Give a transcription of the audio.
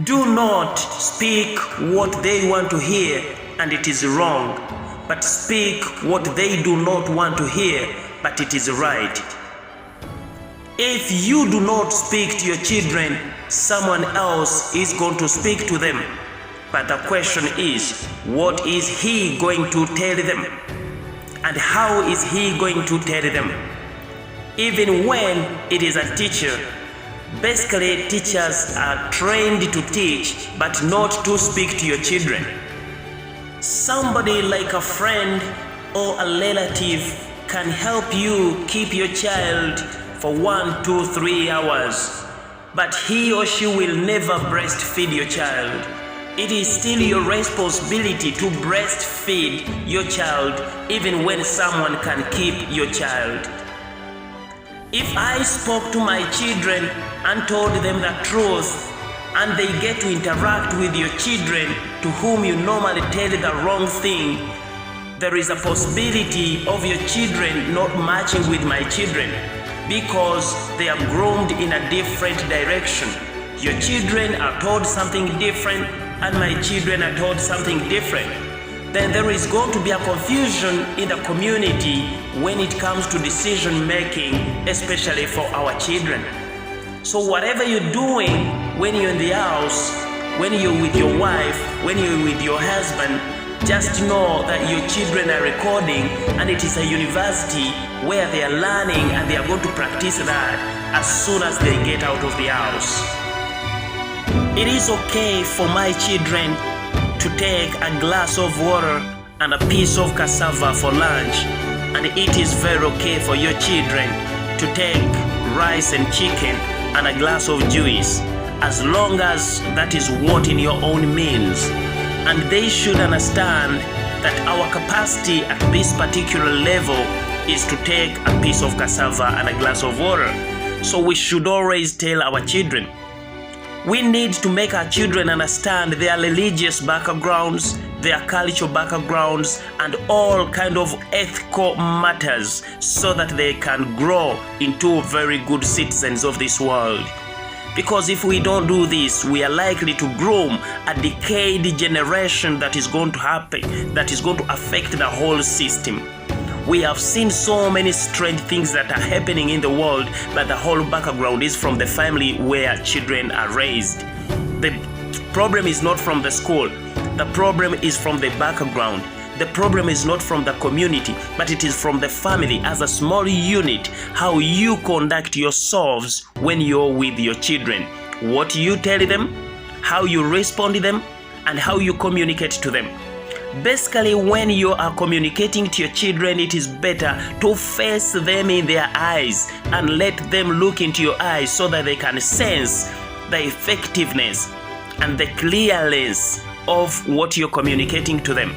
Do not speak what they want to hear and it is wrong, but speak what they do not want to hear, but it is right. If you do not speak to your children, someone else is going to speak to them. But the question is, what is he going to tell them? And how is he going to tell them? Even when it is a teacher, basically teachers are trained to teach, but not to speak to your children. Somebody like a friend or a relative can help you keep your child for 1, 2, 3 hours, but he or she will never breastfeed your child. It is still your responsibility to breastfeed your child even when someone can keep your child. If I spoke to my children and told them the truth, and they get to interact with your children to whom you normally tell the wrong thing, there is a possibility of your children not matching with my children because they are groomed in a different direction. Your children are told something different and my children are told something different. Then there is going to be a confusion in the community when it comes to decision making, especially for our children. So whatever you're doing when you're in the house, when you're with your wife, when you're with your husband, just know that your children are recording, and it is a university where they are learning and they are going to practice that as soon as they get out of the house. It is okay for my children to take a glass of water and a piece of cassava for lunch, and it is very okay for your children to take rice and chicken and a glass of juice, as long as that is what in your own means. And they should understand that our capacity at this particular level is to take a piece of cassava and a glass of water. So we should always tell our children. We need to make our children understand their religious backgrounds, their cultural backgrounds, and all kind of ethical matters so that they can grow into very good citizens of this world. Because if we don't do this, we are likely to groom a decayed generation that is going to happen, that is going to affect the whole system. We have seen so many strange things that are happening in the world, but the whole background is from the family where children are raised. The problem is not from the school. The problem is from the background. The problem is not from the community, but it is from the family as a small unit, how you conduct yourselves when you're with your children. What you tell them, how you respond to them, and how you communicate to them. Basically, when you are communicating to your children, it is better to face them in their eyes and let them look into your eyes so that they can sense the effectiveness and the clearness of what you're communicating to them.